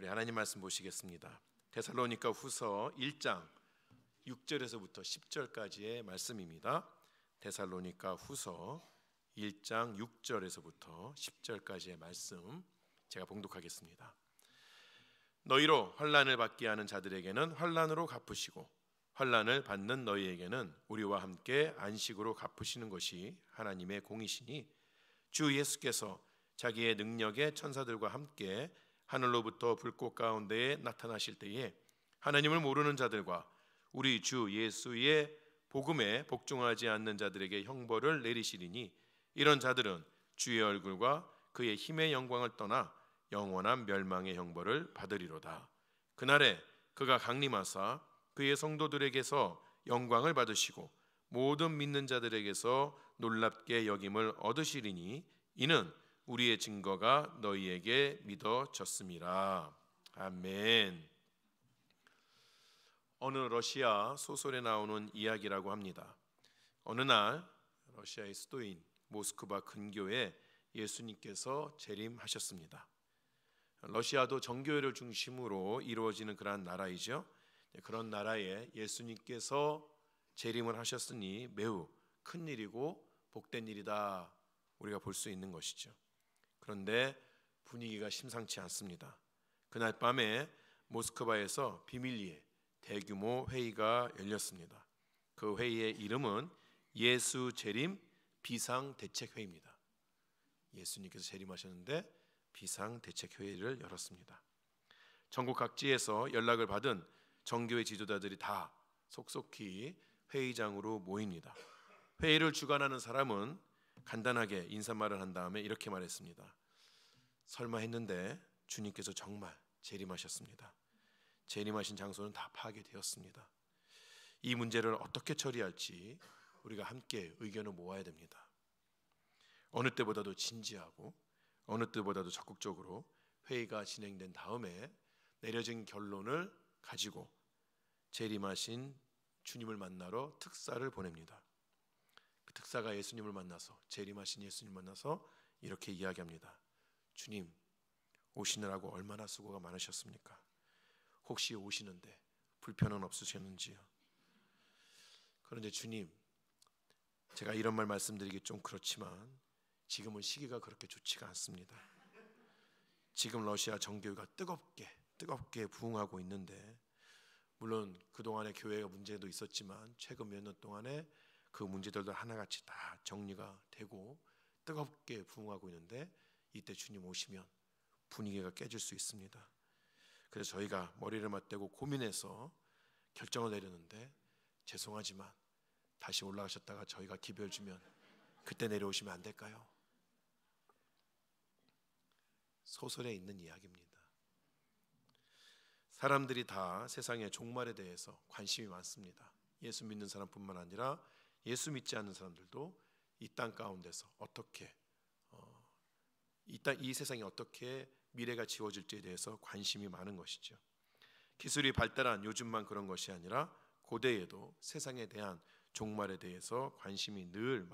우리 하나님 말씀 보시겠습니다. 데살로니가 후서 1장 6절에서부터 10절까지의 말씀입니다. 데살로니가 후서 1장 6절에서부터 10절까지의 말씀 제가 봉독하겠습니다. 너희로 환난을 받게 하는 자들에게는 환난으로 갚으시고 환난을 받는 너희에게는 우리와 함께 안식으로 갚으시는 것이 하나님의 공이시니 주 예수께서 자기의 능력의 천사들과 함께 하늘로부터 불꽃 가운데에 나타나실 때에 하나님을 모르는 자들과 우리 주 예수의 복음에 복종하지 않는 자들에게 형벌을 내리시리니 이런 자들은 주의 얼굴과 그의 힘의 영광을 떠나 영원한 멸망의 형벌을 받으리로다. 그날에 그가 강림하사 그의 성도들에게서 영광을 받으시고 모든 믿는 자들에게서 놀랍게 여김을 얻으시리니 이는 우리의 증거가 너희에게 믿어졌음이라. 아멘. 어느 러시아 소설에 나오는 이야기라고 합니다. 어느 날 러시아의 수도인 모스크바 근교에 예수님께서 재림하셨습니다. 러시아도 정교회를 중심으로 이루어지는 그러한 나라이죠. 그런 나라에 예수님께서 재림을 하셨으니 매우 큰 일이고 복된 일이다 우리가 볼 수 있는 것이죠. 그런데 분위기가 심상치 않습니다. 그날 밤에 모스크바에서 비밀리에 대규모 회의가 열렸습니다. 그 회의의 이름은 예수 재림 비상대책회의입니다. 예수님께서 재림하셨는데 비상대책회의를 열었습니다. 전국 각지에서 연락을 받은 정교회 지도자들이 다 속속히 회의장으로 모입니다. 회의를 주관하는 사람은 간단하게 인사말을 한 다음에 이렇게 말했습니다. 설마 했는데 주님께서 정말 재림하셨습니다. 재림하신 장소는 다 파괴되었습니다. 이 문제를 어떻게 처리할지 우리가 함께 의견을 모아야 됩니다. 어느 때보다도 진지하고 어느 때보다도 적극적으로 회의가 진행된 다음에 내려진 결론을 가지고 재림하신 주님을 만나러 특사를 보냅니다. 그 특사가 예수님을 만나서 재림하신 예수님을 만나서 이렇게 이야기합니다. 주님 오시느라고 얼마나 수고가 많으셨습니까? 혹시 오시는데 불편은 없으셨는지요? 그런데 주님, 제가 이런 말 말씀드리기 좀 그렇지만 지금은 시기가 그렇게 좋지가 않습니다. 지금 러시아 정교회가 뜨겁게 부흥하고 있는데 물론 그동안의 교회가 문제도 있었지만 최근 몇 년 동안에 그 문제들도 하나같이 다 정리가 되고 뜨겁게 부흥하고 있는데 이때 주님 오시면 분위기가 깨질 수 있습니다. 그래서 저희가 머리를 맞대고 고민해서 결정을 내렸는데 죄송하지만 다시 올라가셨다가 저희가 기별 주면 그때 내려오시면 안 될까요? 소설에 있는 이야기입니다. 사람들이 다 세상의 종말에 대해서 관심이 많습니다. 예수 믿는 사람뿐만 아니라 예수 믿지 않는 사람들도 이 땅 가운데서 어떻게 이 세상이 어떻게 미래가 지어질지에 대해서 관심이 많은 것이죠. 기술이 발달한 요즘만 그런 것이 아니라 고대에도 세상에 대한 종말에 대해서 관심이 늘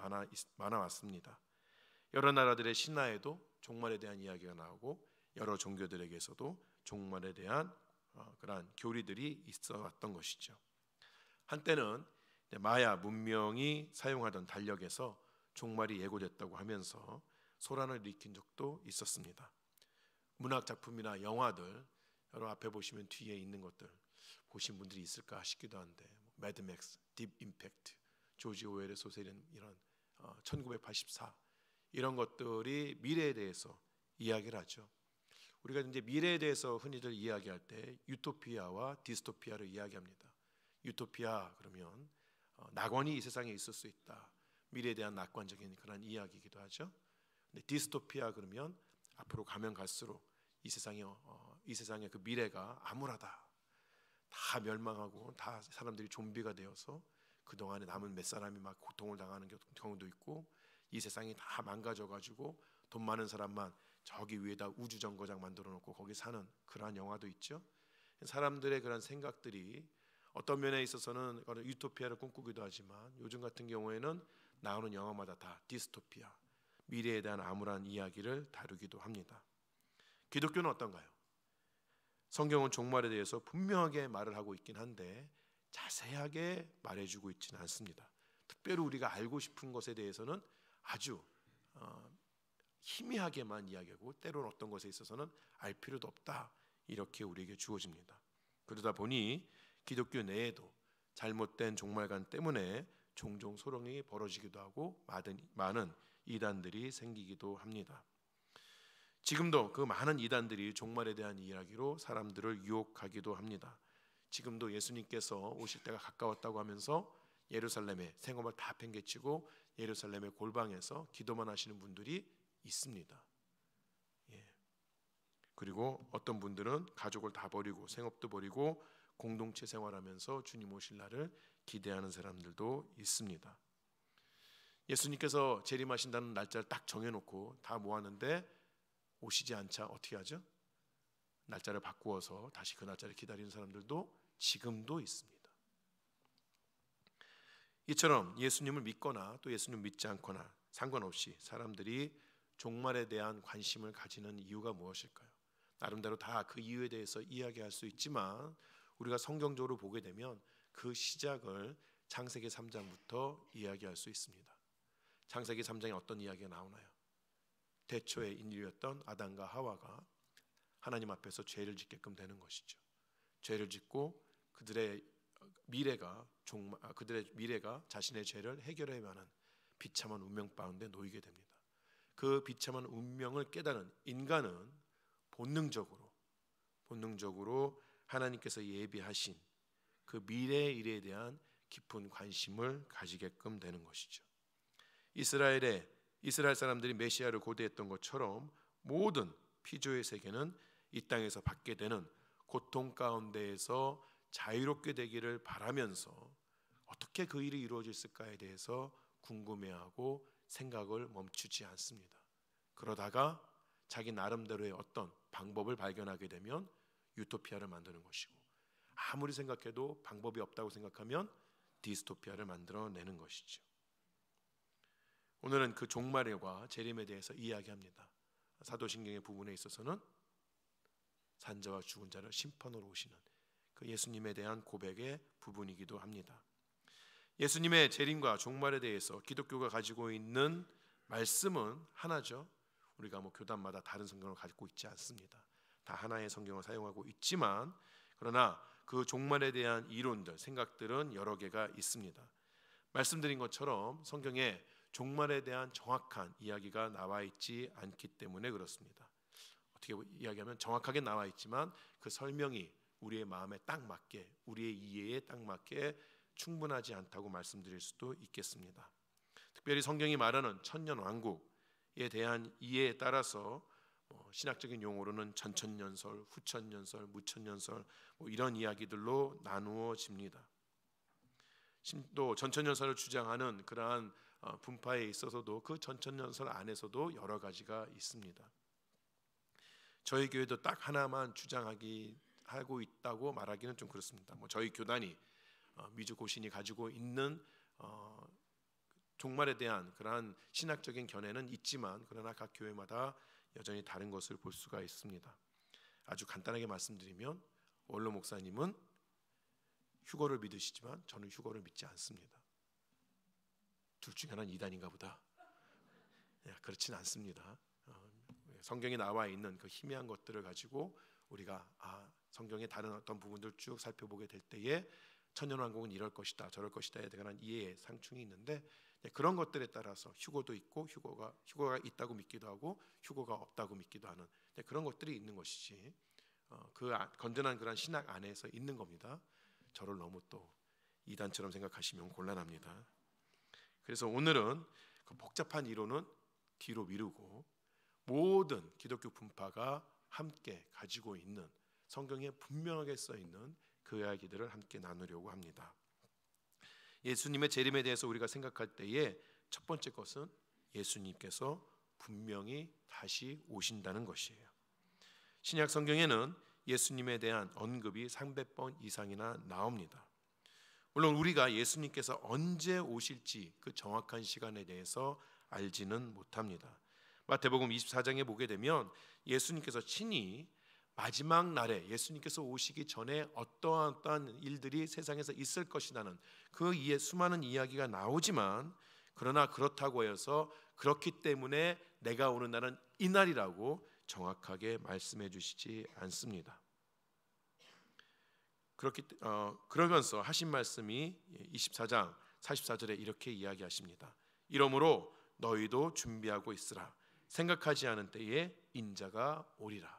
많아왔습니다. 여러 나라들의 신화에도 종말에 대한 이야기가 나오고 여러 종교들에게서도 종말에 대한 그러한 교리들이 있어 왔던 것이죠. 한때는 마야 문명이 사용하던 달력에서 종말이 예고됐다고 하면서 소란을 일으킨 적도 있었습니다. 문학 작품이나 영화들 여러 앞에 보시면 뒤에 있는 것들 보신 분들이 있을까 싶기도 한데 매드맥스, 딥 임팩트, 조지 오웰의 소설인 이런 1984 이런 것들이 미래에 대해서 이야기를 하죠. 우리가 이제 미래에 대해서 흔히들 이야기할 때 유토피아와 디스토피아를 이야기합니다. 유토피아 그러면 낙원이 이 세상에 있을 수 있다. 미래에 대한 낙관적인 그런 이야기이기도 하죠. 근데 디스토피아 그러면 앞으로 가면 갈수록 이 세상의 그 미래가 암울하다. 다 멸망하고 다 사람들이 좀비가 되어서 그동안에 남은 몇 사람이 막 고통을 당하는 경우도 있고 이 세상이 다 망가져가지고 돈 많은 사람만 저기 위에다 우주정거장 만들어 놓고 거기 사는 그러한 영화도 있죠. 사람들의 그런 생각들이 어떤 면에 있어서는 유토피아를 꿈꾸기도 하지만 요즘 같은 경우에는 나오는 영화마다 다 디스토피아, 미래에 대한 암울한 이야기를 다루기도 합니다. 기독교는 어떤가요? 성경은 종말에 대해서 분명하게 말을 하고 있긴 한데 자세하게 말해주고 있지는 않습니다. 특별히 우리가 알고 싶은 것에 대해서는 아주 희미하게만 이야기하고 때로는 어떤 것에 있어서는 알 필요도 없다, 이렇게 우리에게 주어집니다. 그러다 보니 기독교 내에도 잘못된 종말관 때문에 종종 소롱이 벌어지기도 하고 많은 이단들이 생기기도 합니다. 지금도 그 많은 이단들이 종말에 대한 이야기로 사람들을 유혹하기도 합니다. 지금도 예수님께서 오실 때가 가까웠다고 하면서 예루살렘에 생업을 다 팽개치고 예루살렘의 골방에서 기도만 하시는 분들이 있습니다. 그리고 어떤 분들은 가족을 다 버리고 생업도 버리고 공동체 생활하면서 주님 오실 날을 기대하는 사람들도 있습니다. 예수님께서 재림하신다는 날짜를 딱 정해놓고 다 모았는데 오시지 않자 어떻게 하죠? 날짜를 바꾸어서 다시 그 날짜를 기다리는 사람들도 지금도 있습니다. 이처럼 예수님을 믿거나 또 예수님을 믿지 않거나 상관없이 사람들이 종말에 대한 관심을 가지는 이유가 무엇일까요? 나름대로 다 그 이유에 대해서 이야기할 수 있지만 우리가 성경적으로 보게 되면 그 시작을 창세기 3장부터 이야기할 수 있습니다. 창세기 3장에 어떤 이야기가 나오나요? 대초의 인류였던 아담과 하와가 하나님 앞에서 죄를 짓게끔 되는 것이죠. 죄를 짓고 그들의 미래가 자신의 죄를 해결해야 하는 비참한 운명 가운데 놓이게 됩니다. 그 비참한 운명을 깨달은 인간은 본능적으로 하나님께서 예비하신 그 미래의 일에 대한 깊은 관심을 가지게끔 되는 것이죠. 이스라엘 사람들이 메시아를 고대했던 것처럼 모든 피조의 세계는 이 땅에서 받게 되는 고통 가운데에서 자유롭게 되기를 바라면서 어떻게 그 일이 이루어질까에 대해서 궁금해하고 생각을 멈추지 않습니다. 그러다가 자기 나름대로의 어떤 방법을 발견하게 되면 유토피아를 만드는 것이고, 아무리 생각해도 방법이 없다고 생각하면 디스토피아를 만들어내는 것이죠. 오늘은 그 종말과 재림에 대해서 이야기합니다. 사도신경의 부분에 있어서는 산자와 죽은 자를 심판으로 오시는 그 예수님에 대한 고백의 부분이기도 합니다. 예수님의 재림과 종말에 대해서 기독교가 가지고 있는 말씀은 하나죠. 우리가 교단마다 다른 성경을 가지고 있지 않습니다. 다 하나의 성경을 사용하고 있지만 그러나 그 종말에 대한 이론들, 생각들은 여러 개가 있습니다. 말씀드린 것처럼 성경에 종말에 대한 정확한 이야기가 나와 있지 않기 때문에 그렇습니다. 어떻게 이야기하면 정확하게 나와 있지만 그 설명이 우리의 마음에 딱 맞게, 우리의 이해에 딱 맞게 충분하지 않다고 말씀드릴 수도 있겠습니다. 특별히 성경이 말하는 천년왕국에 대한 이해에 따라서 신학적인 용어로는 전천년설, 후천년설, 무천년설 이런 이야기들로 나누어집니다. 또 전천년설을 주장하는 그러한 분파에 있어서도 그 전천년설 안에서도 여러 가지가 있습니다. 저희 교회도 딱 하나만 하고 있다고 말하기는 좀 그렇습니다. 저희 교단이 미주고신이 가지고 있는 종말에 대한 그러한 신학적인 견해는 있지만 그러나 각 교회마다 여전히 다른 것을 볼 수가 있습니다. 아주 간단하게 말씀드리면 원로 목사님은 휴거를 믿으시지만 저는 휴거를 믿지 않습니다. 둘 중에 하나는 이단인가 보다. 그렇지는 않습니다. 성경에 나와 있는 그 희미한 것들을 가지고 우리가 성경의 다른 어떤 부분들 쭉 살펴보게 될 때에 천년왕국은 이럴 것이다 저럴 것이다에 대한 이해의 상충이 있는데 그런 것들에 따라서 휴거도 있고 휴거가 있다고 믿기도 하고 휴거가 없다고 믿기도 하는 그런 것들이 있는 것이지 그 건전한 그런 신학 안에서 있는 겁니다. 저를 너무 또 이단처럼 생각하시면 곤란합니다. 그래서 오늘은 그 복잡한 이론은 뒤로 미루고 모든 기독교 분파가 함께 가지고 있는 성경에 분명하게 써 있는 그 이야기들을 함께 나누려고 합니다. 예수님의 재림에 대해서 우리가 생각할 때에 첫 번째 것은 예수님께서 분명히 다시 오신다는 것이에요. 신약 성경에는 예수님에 대한 언급이 300번 이상이나 나옵니다. 물론 우리가 예수님께서 언제 오실지 그 정확한 시간에 대해서 알지는 못합니다. 마태복음 24장에 보게 되면 예수님께서 친히 마지막 날에 예수님께서 오시기 전에 어떠한 일들이 세상에서 있을 것이라는 그 수많은 이야기가 나오지만, 그러나 그렇다고 해서 그렇기 때문에 내가 오는 날은 이날이라고 정확하게 말씀해 주시지 않습니다. 그러면서 하신 말씀이 24장 44절에 이렇게 이야기하십니다. 이러므로 너희도 준비하고 있으라. 생각하지 않은 때에 인자가 오리라.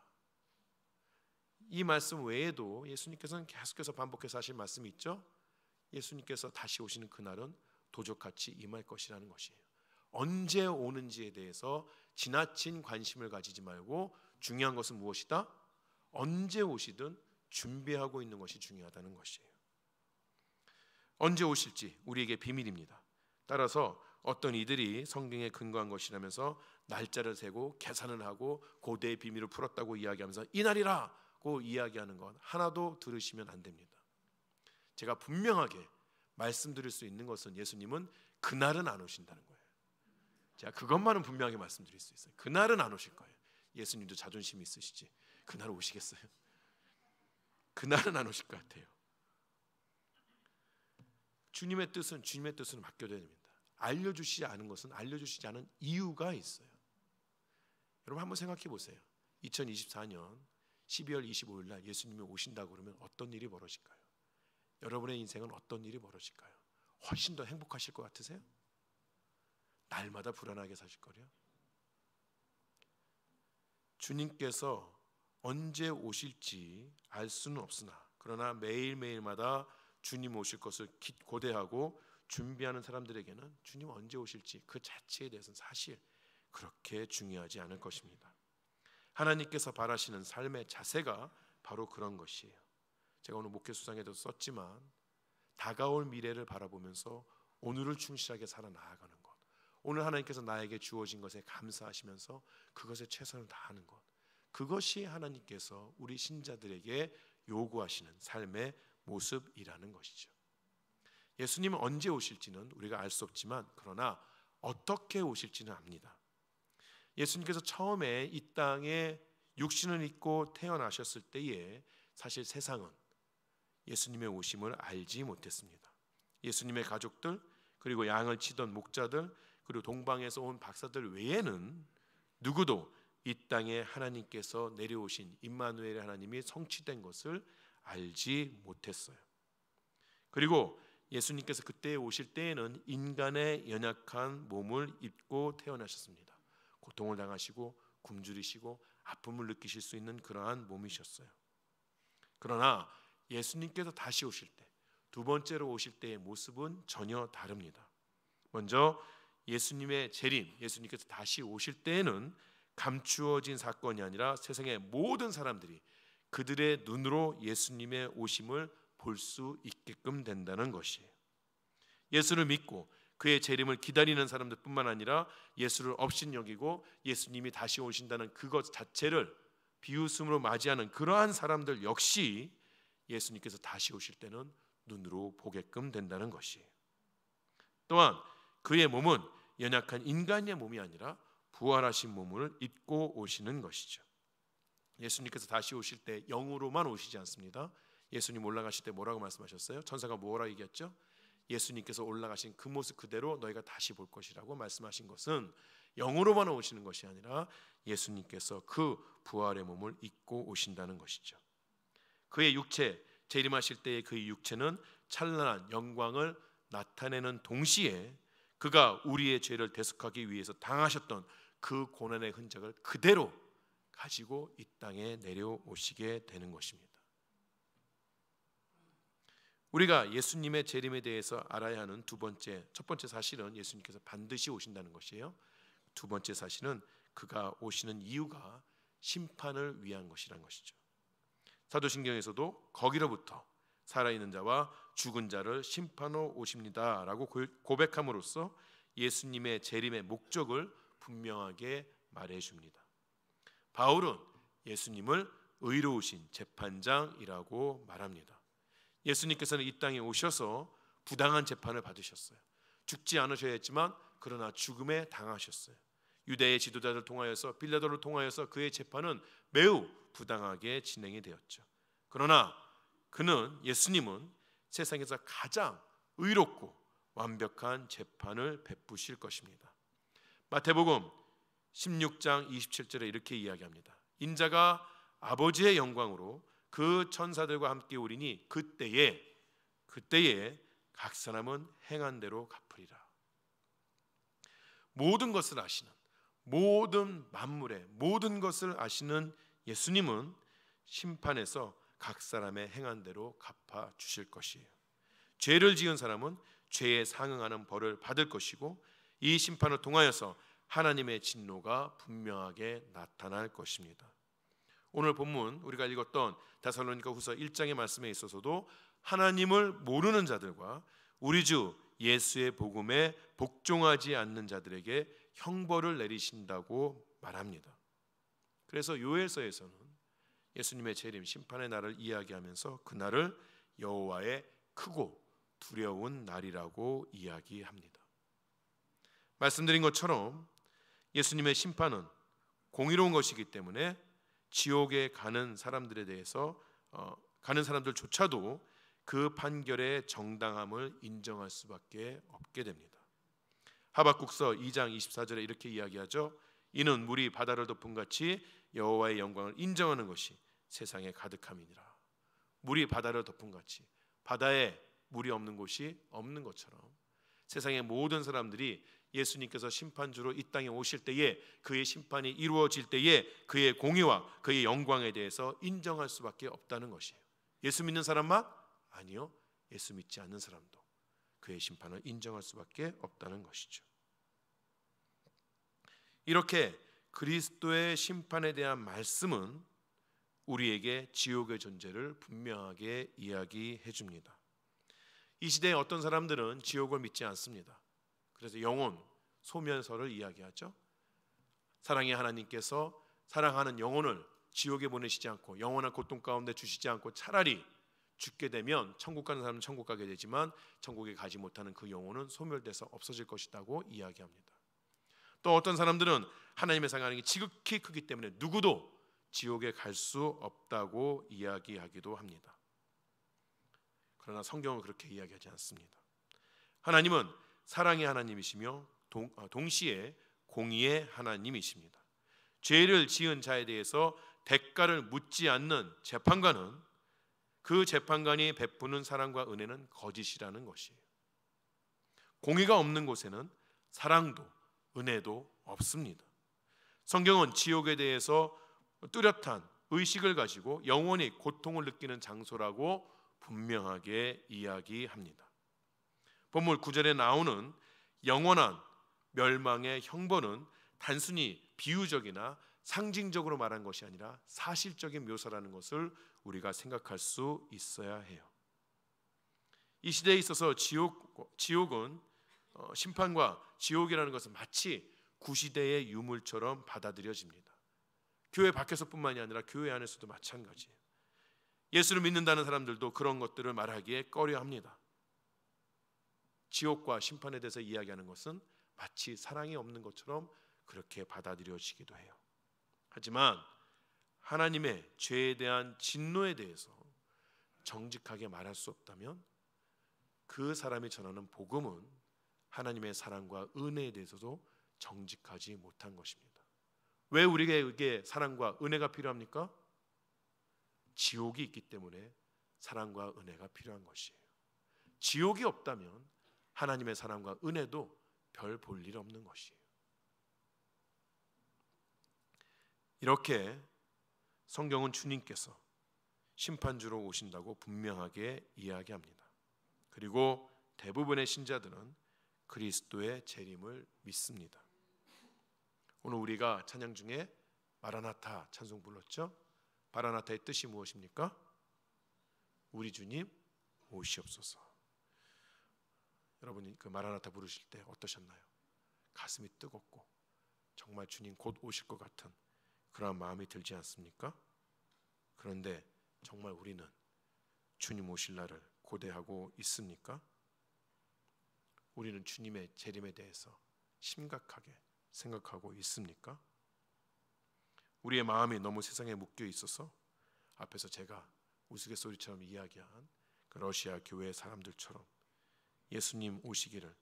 이 말씀 외에도 예수님께서는 계속해서 반복해서 하신 말씀이 있죠. 예수님께서 다시 오시는 그날은 도적같이 임할 것이라는 것이에요. 언제 오는지에 대해서 지나친 관심을 가지지 말고 중요한 것은 무엇이다? 언제 오시든 준비하고 있는 것이 중요하다는 것이에요. 언제 오실지 우리에게 비밀입니다. 따라서 어떤 이들이 성경에 근거한 것이라면서 날짜를 세고 계산을 하고 고대의 비밀을 풀었다고 이야기하면서 이날이라고 이야기하는 것 하나도 들으시면 안 됩니다. 제가 분명하게 말씀드릴 수 있는 것은 예수님은 그날은 안 오신다는 거예요. 제가 그것만은 분명하게 말씀드릴 수 있어요. 그날은 안 오실 거예요. 예수님도 자존심이 있으시지 그날 오시겠어요? 그날은 안 오실 것 같아요. 주님의 뜻은 주님의 뜻으로 맡겨야 됩니다. 알려주시지 않은 것은 알려주시지 않은 이유가 있어요. 여러분 한번 생각해 보세요. 2024년 12월 25일 날 예수님이 오신다고 그러면 어떤 일이 벌어질까요? 여러분의 인생은 어떤 일이 벌어질까요? 훨씬 더 행복하실 것 같으세요? 날마다 불안하게 사실 거예요? 주님께서 언제 오실지 알 수는 없으나, 그러나 매일매일마다 주님 오실 것을 고대하고 준비하는 사람들에게는 주님 언제 오실지 그 자체에 대해서는 사실 그렇게 중요하지 않을 것입니다. 하나님께서 바라시는 삶의 자세가 바로 그런 것이에요. 제가 오늘 목회 수상에도 썼지만 다가올 미래를 바라보면서 오늘을 충실하게 살아나가는 것, 오늘 하나님께서 나에게 주어진 것에 감사하시면서 그것에 최선을 다하는 것, 그것이 하나님께서 우리 신자들에게 요구하시는 삶의 모습이라는 것이죠. 예수님은 언제 오실지는 우리가 알 수 없지만 그러나 어떻게 오실지는 압니다. 예수님께서 처음에 이 땅에 육신을 입고 태어나셨을 때에 사실 세상은 예수님의 오심을 알지 못했습니다. 예수님의 가족들, 그리고 양을 치던 목자들, 그리고 동방에서 온 박사들 외에는 누구도 이 땅에 하나님께서 내려오신 임마누엘의 하나님이 성취된 것을 알지 못했어요. 그리고 예수님께서 그때 오실 때에는 인간의 연약한 몸을 입고 태어나셨습니다. 고통을 당하시고 굶주리시고 아픔을 느끼실 수 있는 그러한 몸이셨어요. 그러나 예수님께서 다시 오실 때, 두 번째로 오실 때의 모습은 전혀 다릅니다. 먼저 예수님의 재림, 예수님께서 다시 오실 때에는 감추어진 사건이 아니라 세상의 모든 사람들이 그들의 눈으로 예수님의 오심을 볼 수 있게끔 된다는 것이에요. 예수를 믿고 그의 재림을 기다리는 사람들뿐만 아니라 예수를 업신여기고 예수님이 다시 오신다는 그것 자체를 비웃음으로 맞이하는 그러한 사람들 역시 예수님께서 다시 오실 때는 눈으로 보게끔 된다는 것이에요. 또한 그의 몸은 연약한 인간의 몸이 아니라 부활하신 몸을 입고 오시는 것이죠. 예수님께서 다시 오실 때 영으로만 오시지 않습니다. 예수님 올라가실 때 뭐라고 말씀하셨어요? 천사가 뭐라 얘기했죠? 예수님께서 올라가신 그 모습 그대로 너희가 다시 볼 것이라고 말씀하신 것은 영으로만 오시는 것이 아니라 예수님께서 그 부활의 몸을 입고 오신다는 것이죠. 그의 육체, 재림하실 때의 그의 육체는 찬란한 영광을 나타내는 동시에 그가 우리의 죄를 대속하기 위해서 당하셨던 그 고난의 흔적을 그대로 가지고 이 땅에 내려오시게 되는 것입니다. 우리가 예수님의 재림에 대해서 알아야 하는 첫 번째 사실은 예수님께서 반드시 오신다는 것이에요. 두 번째 사실은 그가 오시는 이유가 심판을 위한 것이란 것이죠. 사도신경에서도 거기로부터 살아있는 자와 죽은 자를 심판하러 오십니다 라고 고백함으로써 예수님의 재림의 목적을 분명하게 말해줍니다. 바울은 예수님을 의로우신 재판장이라고 말합니다. 예수님께서는 이 땅에 오셔서 부당한 재판을 받으셨어요. 죽지 않으셔야 했지만 그러나 죽음에 당하셨어요. 유대의 지도자들 통하여서 빌라도를 통하여서 그의 재판은 매우 부당하게 진행이 되었죠. 그러나 예수님은 세상에서 가장 의롭고 완벽한 재판을 베푸실 것입니다. 마태복음 16장 27절에 이렇게 이야기합니다. 인자가 아버지의 영광으로 그 천사들과 함께 오리니 그때에 각 사람은 행한 대로 갚으리라. 모든 것을 아시는, 모든 만물의 모든 것을 아시는 예수님은 심판에서 각 사람의 행한 대로 갚아 주실 것이에요. 죄를 지은 사람은 죄에 상응하는 벌을 받을 것이고 이 심판을 통하여서 하나님의 진노가 분명하게 나타날 것입니다. 오늘 본문 우리가 읽었던 데살로니가후서 1장의 말씀에 있어서도 하나님을 모르는 자들과 우리 주 예수의 복음에 복종하지 않는 자들에게 형벌을 내리신다고 말합니다. 그래서 요엘서에서는 예수님의 재림 심판의 날을 이야기하면서 그 날을 여호와의 크고 두려운 날이라고 이야기합니다. 말씀드린 것처럼 예수님의 심판은 공의로운 것이기 때문에 지옥에 가는 사람들에 대해서 가는 사람들조차도 그 판결의 정당함을 인정할 수밖에 없게 됩니다. 하박국서 2장 24절에 이렇게 이야기하죠. 이는 물이 바다를 덮은 같이 여호와의 영광을 인정하는 것이 세상에 가득함이니라. 물이 바다를 덮은 같이, 바다에 물이 없는 곳이 없는 것처럼 세상의 모든 사람들이 예수님께서 심판주로 이 땅에 오실 때에 그의 심판이 이루어질 때에 그의 공의와 그의 영광에 대해서 인정할 수밖에 없다는 것이에요. 예수 믿는 사람만? 아니요, 예수 믿지 않는 사람도 그의 심판을 인정할 수밖에 없다는 것이죠. 이렇게 그리스도의 심판에 대한 말씀은 우리에게 지옥의 존재를 분명하게 이야기해 줍니다. 이 시대에 어떤 사람들은 지옥을 믿지 않습니다. 그래서 영혼, 소멸설을 이야기하죠. 사랑의 하나님께서 사랑하는 영혼을 지옥에 보내시지 않고 영원한 고통 가운데 주시지 않고 차라리 죽게 되면 천국 가는 사람은 천국 가게 되지만 천국에 가지 못하는 그 영혼은 소멸돼서 없어질 것이라고 이야기합니다. 또 어떤 사람들은 하나님의 사랑이 지극히 크기 때문에 누구도 지옥에 갈 수 없다고 이야기하기도 합니다. 그러나 성경은 그렇게 이야기하지 않습니다. 하나님은 사랑의 하나님이시며 동시에 공의의 하나님이십니다. 죄를 지은 자에 대해서 대가를 묻지 않는 재판관은 그 재판관이 베푸는 사랑과 은혜는 거짓이라는 것이에요. 공의가 없는 곳에는 사랑도 은혜도 없습니다. 성경은 지옥에 대해서 뚜렷한 의식을 가지고 영원히 고통을 느끼는 장소라고 분명하게 이야기합니다. 본문 9절에 나오는 영원한 멸망의 형벌은 단순히 비유적이나 상징적으로 말한 것이 아니라 사실적인 묘사라는 것을 우리가 생각할 수 있어야 해요. 이 시대에 있어서 지옥은 심판과 지옥이라는 것은 마치 구시대의 유물처럼 받아들여집니다. 교회 밖에서뿐만이 아니라 교회 안에서도 마찬가지예요. 예수를 믿는다는 사람들도 그런 것들을 말하기에 꺼려합니다. 지옥과 심판에 대해서 이야기하는 것은 마치 사랑이 없는 것처럼 그렇게 받아들여지기도 해요. 하지만 하나님의 죄에 대한 진노에 대해서 정직하게 말할 수 없다면 그 사람이 전하는 복음은 하나님의 사랑과 은혜에 대해서도 정직하지 못한 것입니다. 왜 우리에게 사랑과 은혜가 필요합니까? 지옥이 있기 때문에 사랑과 은혜가 필요한 것이에요. 지옥이 없다면 하나님의 사랑과 은혜도 별 볼 일 없는 것이에요. 이렇게 성경은 주님께서 심판주로 오신다고 분명하게 이야기합니다. 그리고 대부분의 신자들은 그리스도의 재림을 믿습니다. 오늘 우리가 찬양 중에 마라나타 찬송 불렀죠? 마라나타의 뜻이 무엇입니까? 우리 주님 오시옵소서. 여러분이 그 마라나타 부르실 때 어떠셨나요? 가슴이 뜨겁고 정말 주님 곧 오실 것 같은 그런 마음이 들지 않습니까? 그런데 정말 우리는 주님 오실 날을 고대하고 있습니까? 우리는 주님의 재림에 대해서 심각하게 생각하고 있습니까? 우리의 마음이 너무 세상에 묶여 있어서 앞에서 제가 우스갯소리처럼 이야기한 그 러시아 교회 사람들처럼 예수님 오시기를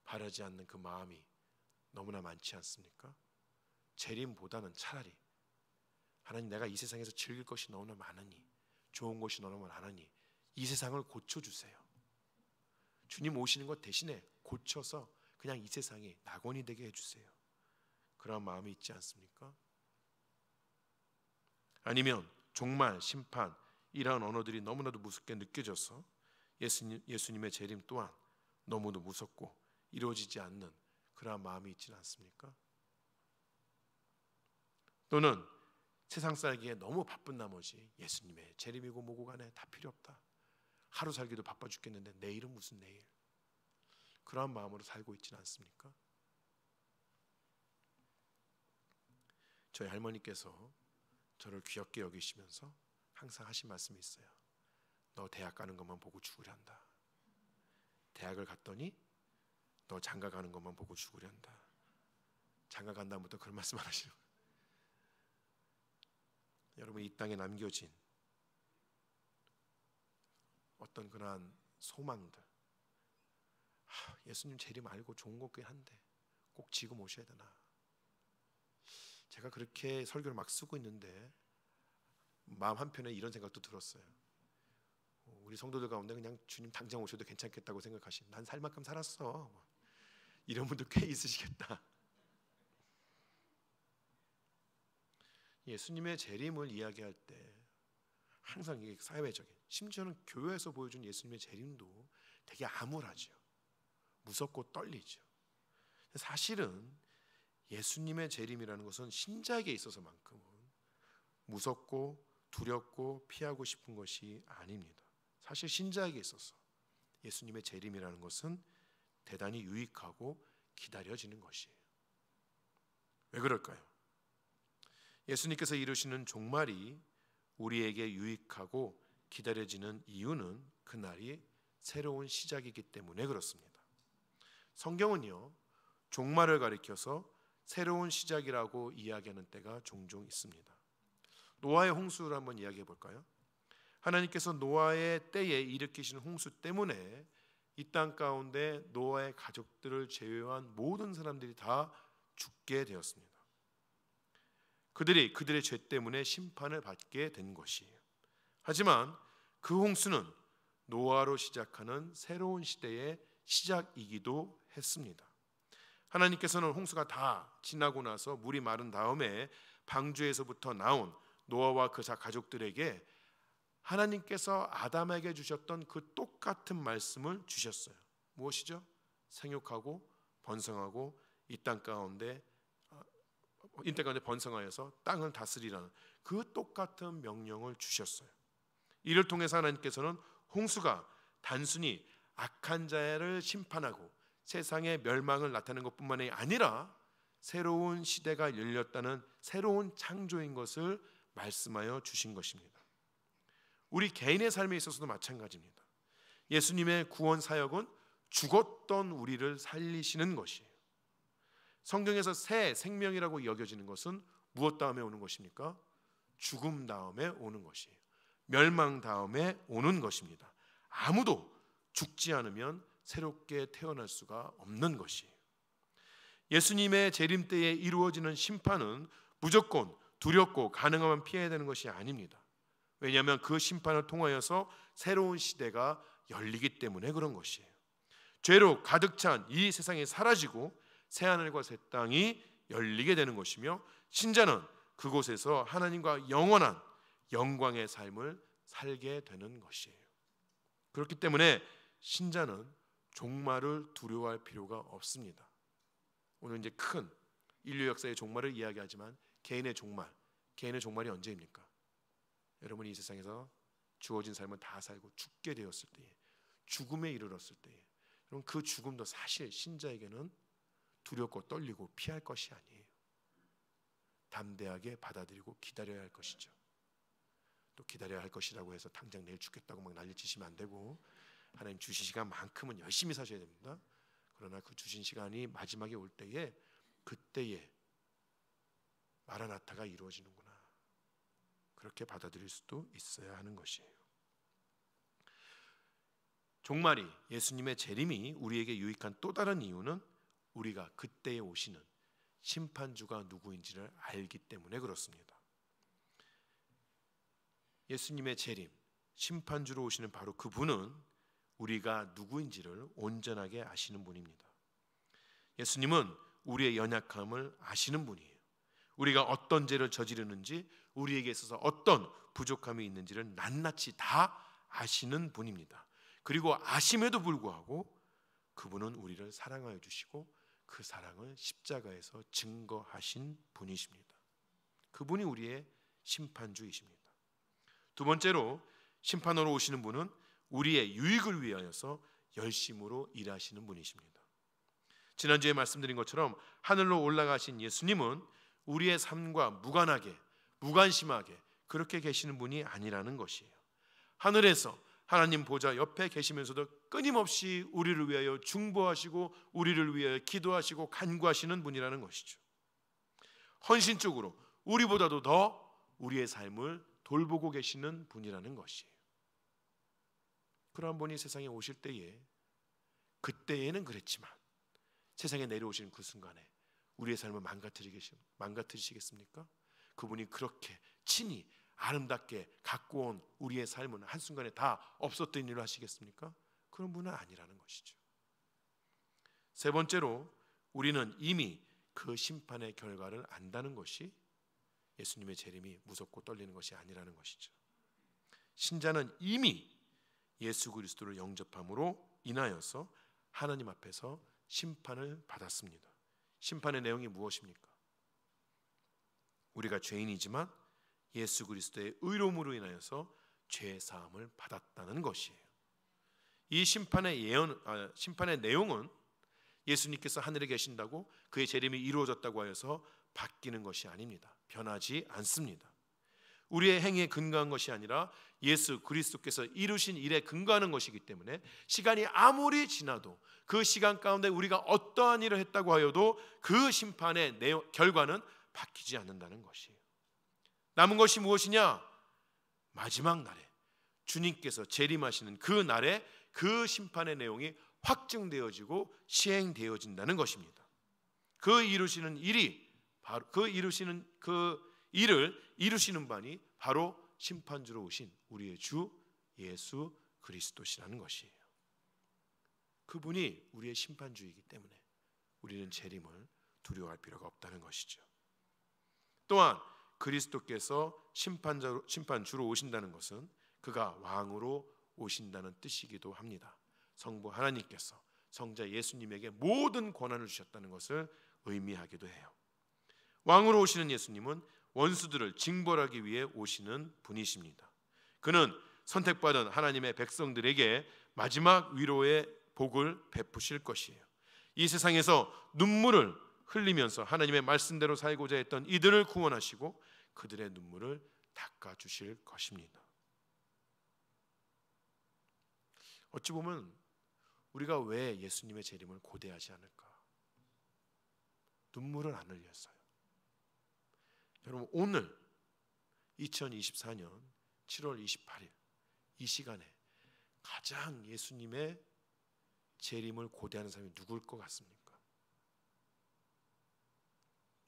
바라지 않는 그 마음이 너무나 많지 않습니까? 재림보다는 차라리 하나님, 내가 이 세상에서 즐길 것이 너무나 많으니, 좋은 것이 너무나 많으니 이 세상을 고쳐주세요. 주님 오시는 것 대신에 고쳐서 그냥 이 세상이 낙원이 되게 해주세요. 그런 마음이 있지 않습니까? 아니면 종말, 심판, 이러한 언어들이 너무나도 무섭게 느껴져서 예수님의 재림 또한 너무도 무섭고 이루어지지 않는 그러한 마음이 있지는 않습니까? 또는 세상 살기에 너무 바쁜 나머지 예수님의 재림이고 뭐고 간에 다 필요 없다, 하루 살기도 바빠 죽겠는데 내일은 무슨 내일, 그러한 마음으로 살고 있지는 않습니까? 저희 할머니께서 저를 귀엽게 여기시면서 항상 하신 말씀이 있어요. 너 대학 가는 것만 보고 죽으련다. 대학을 갔더니 너 장가 가는 것만 보고 죽으련다. 장가 간 다음부터 그런 말씀 안 하시는 거예요. 여러분, 이 땅에 남겨진 어떤 그러한 소망들, 예수님 재림 알고 좋은 거긴 한데 꼭 지금 오셔야 되나? 제가 그렇게 설교를 막 쓰고 있는데 마음 한편에 이런 생각도 들었어요. 우리 성도들 가운데 그냥 주님 당장 오셔도 괜찮겠다고 생각하신, 난 살 만큼 살았어, 이런 분들 꽤 있으시겠다. 예수님의 재림을 이야기할 때 항상 이게 사회적인, 심지어는 교회에서 보여준 예수님의 재림도 되게 암울하죠. 무섭고 떨리죠. 사실은 예수님의 재림이라는 것은 신자에게 있어서만큼은 무섭고 두렵고 피하고 싶은 것이 아닙니다. 사실 신자에게 있어서 예수님의 재림이라는 것은 대단히 유익하고 기다려지는 것이에요. 왜 그럴까요? 예수님께서 이루시는 종말이 우리에게 유익하고 기다려지는 이유는 그날이 새로운 시작이기 때문에 그렇습니다. 성경은요, 종말을 가리켜서 새로운 시작이라고 이야기하는 때가 종종 있습니다. 노아의 홍수를 한번 이야기해 볼까요? 하나님께서 노아의 때에 일으키신 홍수 때문에 이 땅 가운데 노아의 가족들을 제외한 모든 사람들이 다 죽게 되었습니다. 그들의 죄 때문에 심판을 받게 된 것이에요. 하지만 그 홍수는 노아로 시작하는 새로운 시대의 시작이기도 했습니다. 하나님께서는 홍수가 다 지나고 나서 물이 마른 다음에 방주에서부터 나온 노아와 그 가족들에게 하나님께서 아담에게 주셨던 그 똑같은 말씀을 주셨어요. 무엇이죠? 생육하고 번성하고 이 땅 가운데 번성하여서 땅을 다스리라는 그 똑같은 명령을 주셨어요. 이를 통해서 하나님께서는 홍수가 단순히 악한 자를 심판하고 세상의 멸망을 나타내는 것뿐만이 아니라 새로운 시대가 열렸다는 새로운 창조인 것을 말씀하여 주신 것입니다. 우리 개인의 삶에 있어서도 마찬가지입니다. 예수님의 구원 사역은 죽었던 우리를 살리시는 것이에요. 성경에서 새 생명이라고 여겨지는 것은 무엇 다음에 오는 것입니까? 죽음 다음에 오는 것이에요. 멸망 다음에 오는 것입니다. 아무도 죽지 않으면 새롭게 태어날 수가 없는 것이에요. 예수님의 재림 때에 이루어지는 심판은 무조건 두렵고 가능하면 피해야 되는 것이 아닙니다. 왜냐하면 그 심판을 통하여서 새로운 시대가 열리기 때문에 그런 것이에요. 죄로 가득 찬 이 세상이 사라지고 새하늘과 새 땅이 열리게 되는 것이며 신자는 그곳에서 하나님과 영원한 영광의 삶을 살게 되는 것이에요. 그렇기 때문에 신자는 종말을 두려워할 필요가 없습니다. 오늘 이제 큰 인류 역사의 종말을 이야기하지만 개인의 종말이 언제입니까? 여러분이 이 세상에서 주어진 삶을 다 살고 죽게 되었을 때에, 죽음에 이르렀을 때에, 여러분 그 죽음도 사실 신자에게는 두렵고 떨리고 피할 것이 아니에요. 담대하게 받아들이고 기다려야 할 것이죠. 또 기다려야 할 것이라고 해서 당장 내일 죽겠다고 막 난리치시면 안 되고, 하나님 주신 시간만큼은 열심히 사셔야 됩니다. 그러나 그 주신 시간이 마지막에 올 때에 그때에 마라나타가 이루어지는구나, 그렇게 받아들일 수도 있어야 하는 것이에요. 종말이, 예수님의 재림이 우리에게 유익한 또 다른 이유는 우리가 그때에 오시는 심판주가 누구인지를 알기 때문에 그렇습니다. 예수님의 재림, 심판주로 오시는 바로 그분은 우리가 누구인지를 온전하게 아시는 분입니다. 예수님은 우리의 연약함을 아시는 분이에요. 우리가 어떤 죄를 저지르는지, 우리에게 있어서 어떤 부족함이 있는지를 낱낱이 다 아시는 분입니다. 그리고 아심에도 불구하고 그분은 우리를 사랑하여 주시고 그 사랑을 십자가에서 증거하신 분이십니다. 그분이 우리의 심판주이십니다. 두 번째로, 심판하러 오시는 분은 우리의 유익을 위하여서 열심으로 일하시는 분이십니다. 지난주에 말씀드린 것처럼 하늘로 올라가신 예수님은 우리의 삶과 무관하게, 무관심하게 그렇게 계시는 분이 아니라는 것이에요. 하늘에서 하나님 보좌 옆에 계시면서도 끊임없이 우리를 위하여 중보하시고 우리를 위하여 기도하시고 간구하시는 분이라는 것이죠. 헌신적으로 우리보다도 더 우리의 삶을 돌보고 계시는 분이라는 것이에요. 그러한 분이 세상에 오실 때에, 그때에는 그랬지만 세상에 내려오시는 그 순간에 우리의 삶을 망가뜨리시겠습니까? 그분이 그렇게 친히 아름답게 갖고 온 우리의 삶은 한순간에 다 없었던 일을 하시겠습니까? 그런 분은 아니라는 것이죠. 세 번째로, 우리는 이미 그 심판의 결과를 안다는 것이 예수님의 재림이 무섭고 떨리는 것이 아니라는 것이죠. 신자는 이미 예수 그리스도를 영접함으로 인하여서 하나님 앞에서 심판을 받았습니다. 심판의 내용이 무엇입니까? 우리가 죄인이지만 예수 그리스도의 의로움으로 인하여서 죄 사함을 받았다는 것이에요. 이 심판의 내용은 예수님께서 하늘에 계신다고 그의 재림이 이루어졌다고 하여서 바뀌는 것이 아닙니다. 변하지 않습니다. 우리의 행위에 근거한 것이 아니라 예수 그리스도께서 이루신 일에 근거하는 것이기 때문에 시간이 아무리 지나도 그 시간 가운데 우리가 어떠한 일을 했다고 하여도 그 심판의 결과는 바뀌지 않는다는 것이에요. 남은 것이 무엇이냐? 마지막 날에 주님께서 재림하시는 그 날에 그 심판의 내용이 확증되어지고 시행되어진다는 것입니다. 그 이루시는 일이 바로 그 일을 이루시는 분이 바로 심판주로 오신 우리의 주 예수 그리스도시라는 것이에요. 그분이 우리의 심판주이기 때문에 우리는 재림을 두려워할 필요가 없다는 것이죠. 또한 그리스도께서 심판주로 오신다는 것은 그가 왕으로 오신다는 뜻이기도 합니다. 성부 하나님께서 성자 예수님에게 모든 권한을 주셨다는 것을 의미하기도 해요. 왕으로 오시는 예수님은 원수들을 징벌하기 위해 오시는 분이십니다. 그는 선택받은 하나님의 백성들에게 마지막 위로의 복을 베푸실 것이에요. 이 세상에서 눈물을 흘리면서 하나님의 말씀대로 살고자 했던 이들을 구원하시고 그들의 눈물을 닦아주실 것입니다. 어찌 보면 우리가 왜 예수님의 재림을 고대하지 않을까? 눈물을 안 흘렸어요. 여러분, 오늘 2024년 7월 28일 이 시간에 가장 예수님의 재림을 고대하는 사람이 누구일 것 같습니까?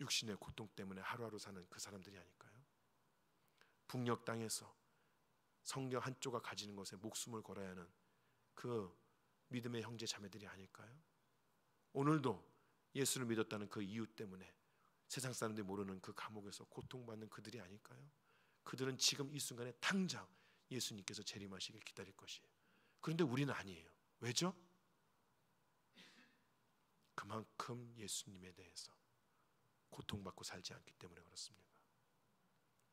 육신의 고통 때문에 하루하루 사는 그 사람들이 아닐까요? 북녘 땅에서 성경 한 조각 가지는 것에 목숨을 걸어야 하는 그 믿음의 형제 자매들이 아닐까요? 오늘도 예수를 믿었다는 그 이유 때문에 세상 사람들이 모르는 그 감옥에서 고통받는 그들이 아닐까요? 그들은 지금 이 순간에 당장 예수님께서 재림하시길 기다릴 것이에요. 그런데 우리는 아니에요. 왜죠? 그만큼 예수님에 대해서 고통받고 살지 않기 때문에 그렇습니다.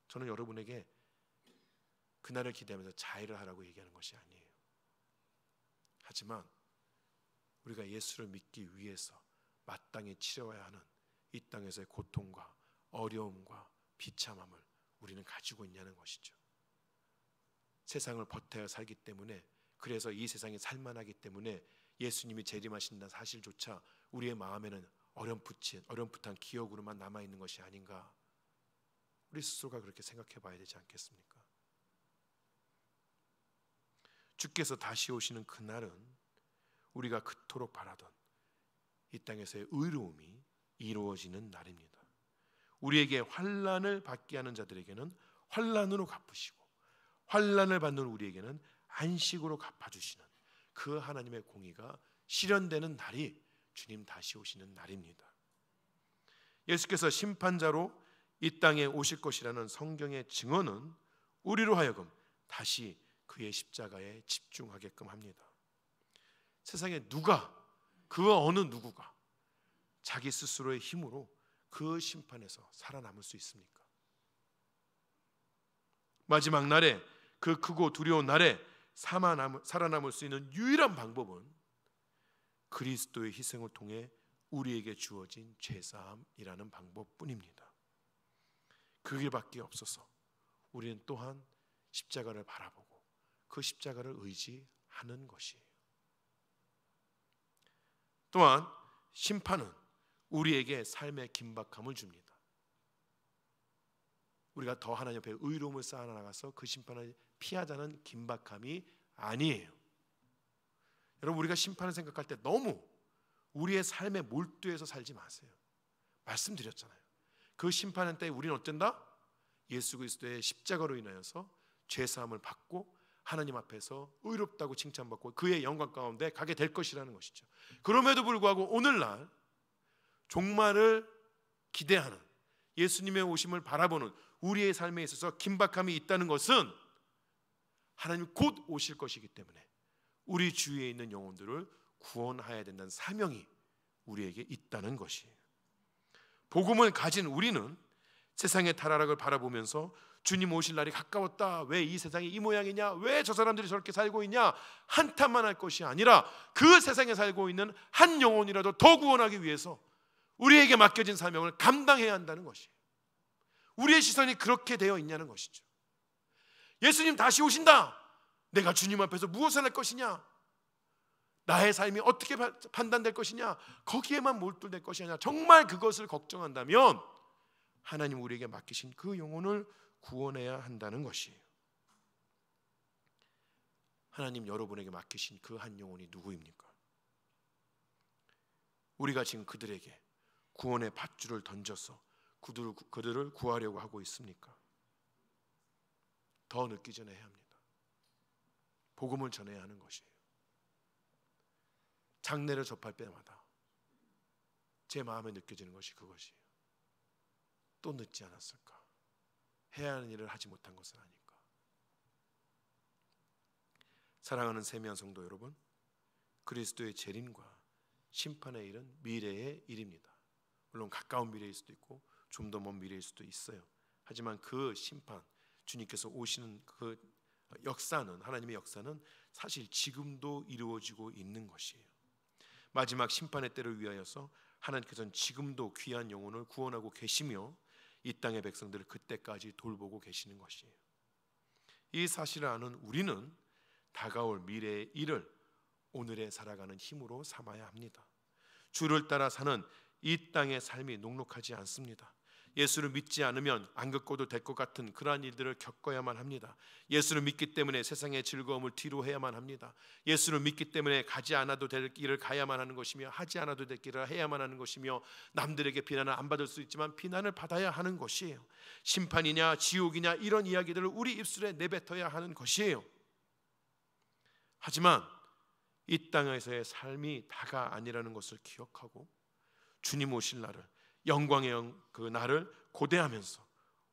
저는 여러분에게 그날을 기대하면서 자해를 하라고 얘기하는 것이 아니에요. 하지만 우리가 예수를 믿기 위해서 마땅히 치러야 하는 이 땅에서의 고통과 어려움과 비참함을 우리는 가지고 있냐는 것이죠. 세상을 버텨야 살기 때문에, 그래서 이 세상이 살만하기 때문에 예수님이 재림하신다는 사실조차 우리의 마음에는 어렴풋한 기억으로만 남아있는 것이 아닌가, 우리 스스로가 그렇게 생각해 봐야 되지 않겠습니까? 주께서 다시 오시는 그날은 우리가 그토록 바라던 이 땅에서의 의로움이 이루어지는 날입니다. 우리에게 환난을 받게 하는 자들에게는 환난으로 갚으시고, 환난을 받는 우리에게는 안식으로 갚아주시는 그 하나님의 공의가 실현되는 날이 주님 다시 오시는 날입니다. 예수께서 심판자로 이 땅에 오실 것이라는 성경의 증언은 우리로 하여금 다시 그의 십자가에 집중하게끔 합니다. 세상에 그 어느 누구가 자기 스스로의 힘으로 그 심판에서 살아남을 수 있습니까? 마지막 날에, 그 크고 두려운 날에 살아남을 수 있는 유일한 방법은 그리스도의 희생을 통해 우리에게 주어진 죄사함이라는 방법뿐입니다. 그 길밖에 없어서 우리는 또한 십자가를 바라보고 그 십자가를 의지하는 것이에요. 또한 심판은 우리에게 삶의 긴박함을 줍니다. 우리가 더 하나님 앞에 의로움을 쌓아나가서 그 심판을 피하자는 긴박함이 아니에요. 여러분, 우리가 심판을 생각할 때 너무 우리의 삶에 몰두해서 살지 마세요. 말씀드렸잖아요. 그 심판의 때 우리는 어쩐다? 예수 그리스도의 십자가로 인하여서 죄사함을 받고 하나님 앞에서 의롭다고 칭찬받고 그의 영광 가운데 가게 될 것이라는 것이죠. 그럼에도 불구하고 오늘날 종말을 기대하는, 예수님의 오심을 바라보는 우리의 삶에 있어서 긴박함이 있다는 것은 하나님 곧 오실 것이기 때문에 우리 주위에 있는 영혼들을 구원해야 된다는 사명이 우리에게 있다는 것이에요. 복음을 가진 우리는 세상의 타락을 바라보면서 주님 오실 날이 가까웠다, 왜 이 세상이 이 모양이냐, 왜 저 사람들이 저렇게 살고 있냐, 한탄만 할 것이 아니라 그 세상에 살고 있는 한 영혼이라도 더 구원하기 위해서 우리에게 맡겨진 사명을 감당해야 한다는 것이에요. 우리의 시선이 그렇게 되어 있냐는 것이죠. 예수님 다시 오신다, 내가 주님 앞에서 무엇을 할 것이냐, 나의 삶이 어떻게 판단될 것이냐, 거기에만 몰두될 것이 아니라 정말 그것을 걱정한다면 하나님 우리에게 맡기신 그 영혼을 구원해야 한다는 것이에요. 하나님 여러분에게 맡기신 그 한 영혼이 누구입니까? 우리가 지금 그들에게 구원의 밧줄을 던져서 그들을 구하려고 하고 있습니까? 더 늦기 전에 해야 합니다. 복음을 전해야 하는 것이에요. 장례를 접할 때마다 제 마음에 느껴지는 것이 그것이에요. 또 늦지 않았을까? 해야 하는 일을 하지 못한 것은 아닐까? 사랑하는 세미한 성도 여러분, 그리스도의 재림과 심판의 일은 미래의 일입니다. 물론 가까운 미래일 수도 있고 좀 더 먼 미래일 수도 있어요. 하지만 그 심판, 주님께서 오시는 그 역사는, 하나님의 역사는 사실 지금도 이루어지고 있는 것이에요. 마지막 심판의 때를 위하여서 하나님께서는 지금도 귀한 영혼을 구원하고 계시며 이 땅의 백성들을 그때까지 돌보고 계시는 것이에요. 이 사실을 아는 우리는 다가올 미래의 일을 오늘에 살아가는 힘으로 삼아야 합니다. 주를 따라 사는 이 땅의 삶이 녹록하지 않습니다. 예수를 믿지 않으면 안 겪어도 될 것 같은 그러한 일들을 겪어야만 합니다. 예수를 믿기 때문에 세상의 즐거움을 뒤로 해야만 합니다. 예수를 믿기 때문에 가지 않아도 될 길을 가야만 하는 것이며 하지 않아도 될 길을 해야만 하는 것이며 남들에게 비난을 안 받을 수 있지만 비난을 받아야 하는 것이에요. 심판이냐 지옥이냐 이런 이야기들을 우리 입술에 내뱉어야 하는 것이에요. 하지만 이 땅에서의 삶이 다가 아니라는 것을 기억하고 주님 오실 날을, 영광의 그 날을 고대하면서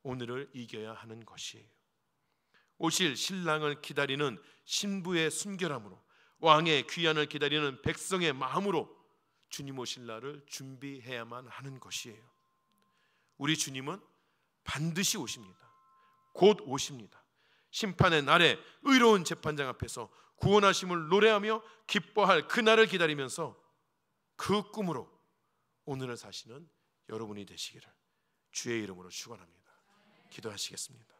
오늘을 이겨야 하는 것이에요. 오실 신랑을 기다리는 신부의 순결함으로, 왕의 귀환을 기다리는 백성의 마음으로 주님 오실 날을 준비해야만 하는 것이에요. 우리 주님은 반드시 오십니다. 곧 오십니다. 심판의 날에 의로운 재판장 앞에서 구원하심을 노래하며 기뻐할 그 날을 기다리면서 그 꿈으로 오늘을 사시는 여러분이 되시기를 주의 이름으로 축원합니다. 기도하시겠습니다.